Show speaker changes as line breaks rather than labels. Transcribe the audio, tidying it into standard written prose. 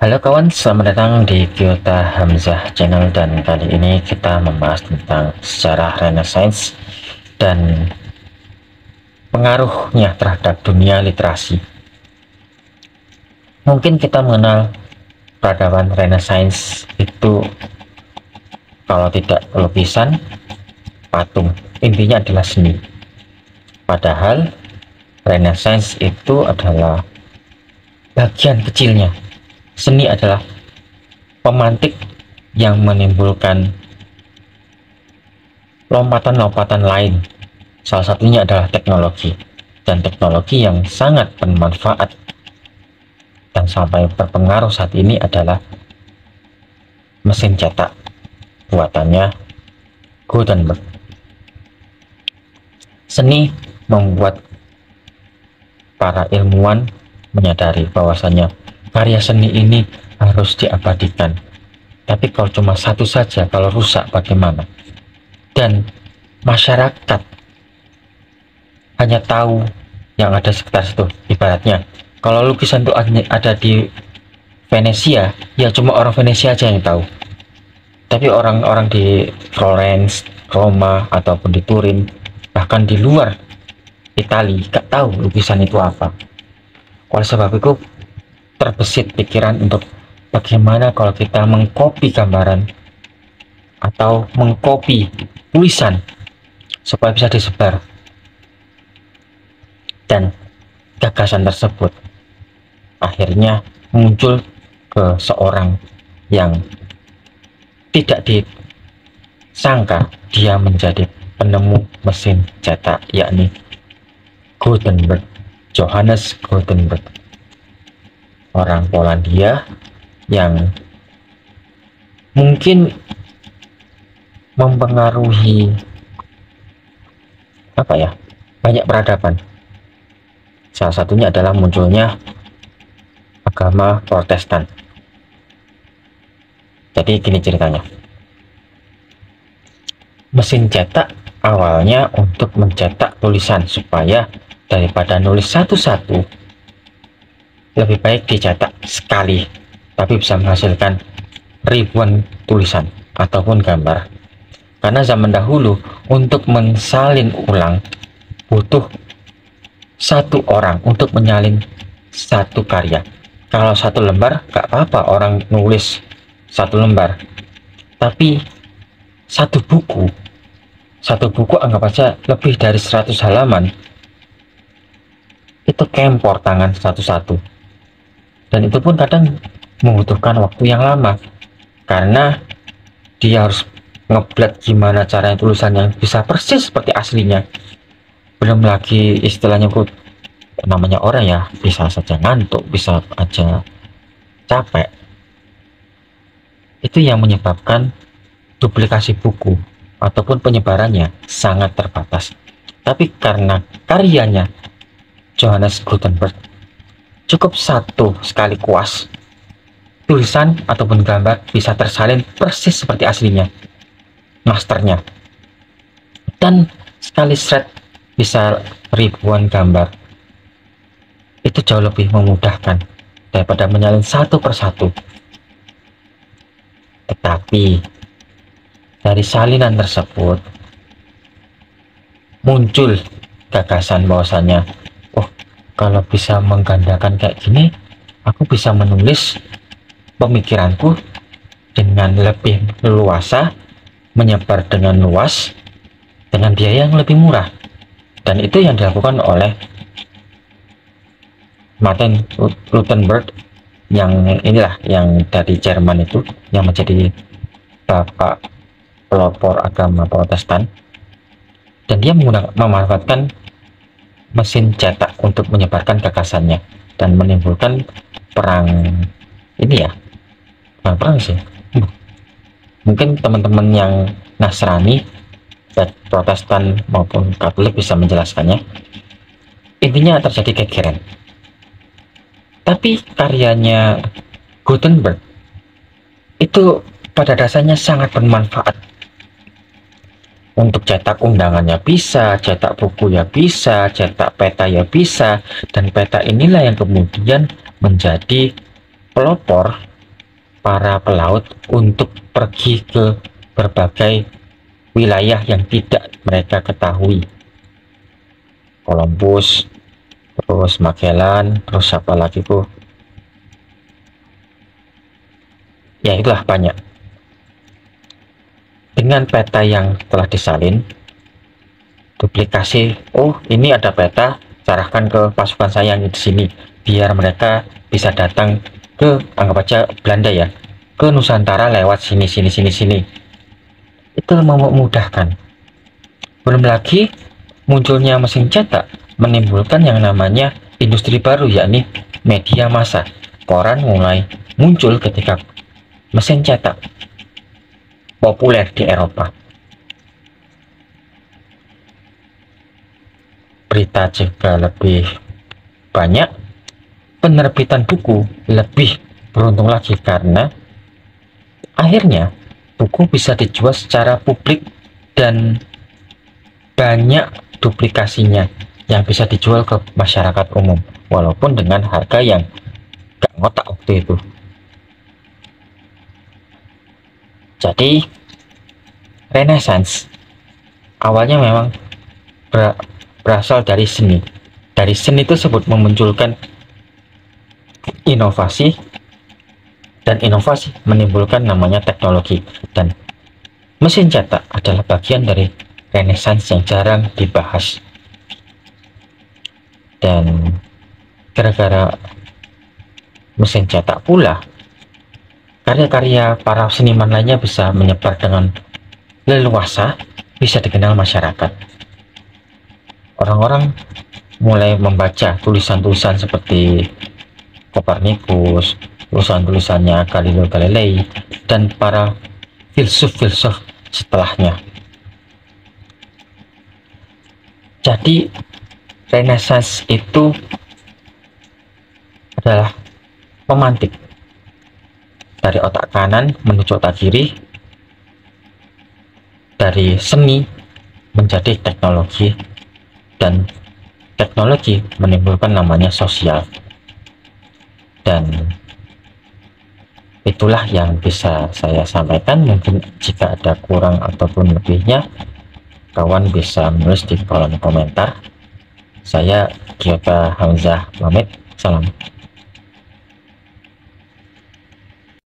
Halo kawan, selamat datang di Kyota Hamzah Channel, dan kali ini kita membahas tentang sejarah Renaissance dan pengaruhnya terhadap dunia literasi. Mungkin kita mengenal peradaban Renaissance itu kalau tidak lukisan, patung, intinya adalah seni. Padahal Renaissance itu adalah bagian kecilnya. Seni adalah pemantik yang menimbulkan lompatan-lompatan lain. Salah satunya adalah teknologi, dan teknologi yang sangat bermanfaat dan sampai berpengaruh saat ini adalah mesin cetak buatannya Gutenberg. Seni membuat para ilmuwan menyadari bahwasanya karya seni ini harus diabadikan. Tapi kalau cuma satu saja, kalau rusak bagaimana? Dan masyarakat hanya tahu yang ada sekitar situ. Ibaratnya, kalau lukisan itu ada di Venesia, ya cuma orang Venesia aja yang tahu. Tapi orang-orang di Florence, Roma, ataupun di Turin, bahkan di luar Italia, gak tahu lukisan itu apa. Oleh sebab itu, terbesit pikiran untuk bagaimana kalau kita mengcopy gambaran atau mengcopy tulisan supaya bisa disebar. Dan gagasan tersebut akhirnya muncul ke seorang yang tidak disangka dia menjadi penemu mesin cetak, yakni Gutenberg, Johannes Gutenberg, orang Polandia yang mungkin mempengaruhi banyak peradaban. Salah satunya adalah munculnya agama Protestan. Jadi gini ceritanya, mesin cetak awalnya untuk mencetak tulisan, supaya daripada nulis satu-satu lebih baik dicetak sekali, tapi bisa menghasilkan ribuan tulisan ataupun gambar. Karena zaman dahulu untuk mensalin ulang butuh satu orang untuk menyalin satu karya. Kalau satu lembar gak apa-apa orang nulis satu lembar, tapi satu buku anggap aja lebih dari 100 halaman, itu kempor tangan satu-satu. Dan itu pun kadang membutuhkan waktu yang lama, karena dia harus ngeblat gimana caranya tulisan yang bisa persis seperti aslinya. Belum lagi istilahnya, namanya orang ya, bisa saja ngantuk, bisa aja capek. Itu yang menyebabkan duplikasi buku ataupun penyebarannya sangat terbatas. Tapi karena karyanya Johannes Gutenberg, cukup satu sekali kuas, tulisan ataupun gambar bisa tersalin persis seperti aslinya, masternya. Dan sekali shred bisa ribuan gambar. Itu jauh lebih memudahkan daripada menyalin satu persatu. Tetapi dari salinan tersebut muncul gagasan bahwasanya, kalau bisa menggandakan kayak gini, aku bisa menulis pemikiranku dengan lebih leluasa, menyebar dengan luas, dengan biaya yang lebih murah. Dan itu yang dilakukan oleh Martin Gutenberg, yang inilah yang dari Jerman itu, yang menjadi bapak pelopor agama Protestan. Dan dia memanfaatkan mesin cetak untuk menyebarkan gagasannya dan menimbulkan perang perang sih. Mungkin teman-teman yang Nasrani, baik Protestan maupun Katolik bisa menjelaskannya. Intinya terjadi gegeran. Tapi karyanya Gutenberg itu pada dasarnya sangat bermanfaat. Untuk cetak undangannya bisa, cetak buku ya bisa, cetak peta ya bisa, dan peta inilah yang kemudian menjadi pelopor para pelaut untuk pergi ke berbagai wilayah yang tidak mereka ketahui. Columbus, terus Magellan, terus apa lagi tuh, ya itulah banyak. Dengan peta yang telah disalin, duplikasi, oh ini ada peta, serahkan ke pasukan saya yang di sini biar mereka bisa datang ke, anggap aja Belanda ya, ke Nusantara lewat sini sini sini sini. Itu memudahkan. Belum lagi munculnya mesin cetak menimbulkan yang namanya industri baru, yakni media massa. Koran mulai muncul ketika mesin cetak populer di Eropa. Berita juga lebih banyak, penerbitan buku lebih beruntung lagi karena akhirnya buku bisa dijual secara publik dan banyak duplikasinya yang bisa dijual ke masyarakat umum walaupun dengan harga yang gak ngotak waktu itu. Jadi Renaissance awalnya memang berasal dari seni. Dari seni tersebut memunculkan inovasi, dan inovasi menimbulkan namanya teknologi, dan mesin cetak adalah bagian dari Renaissance yang jarang dibahas. Dan gara-gara mesin cetak pula karya-karya para seniman lainnya bisa menyebar dengan leluasa, bisa dikenal masyarakat. Orang-orang mulai membaca tulisan-tulisan seperti Copernicus, tulisan-tulisannya Galileo Galilei, dan para filsuf-filsuf setelahnya. Jadi Renaissance itu adalah pemantik dari otak kanan menuju otak kiri, dari seni menjadi teknologi, dan teknologi menimbulkan namanya sosial. Dan itulah yang bisa saya sampaikan. Mungkin jika ada kurang ataupun lebihnya, kawan bisa menulis di kolom komentar. Saya Kyota Hamzah pamit, salam.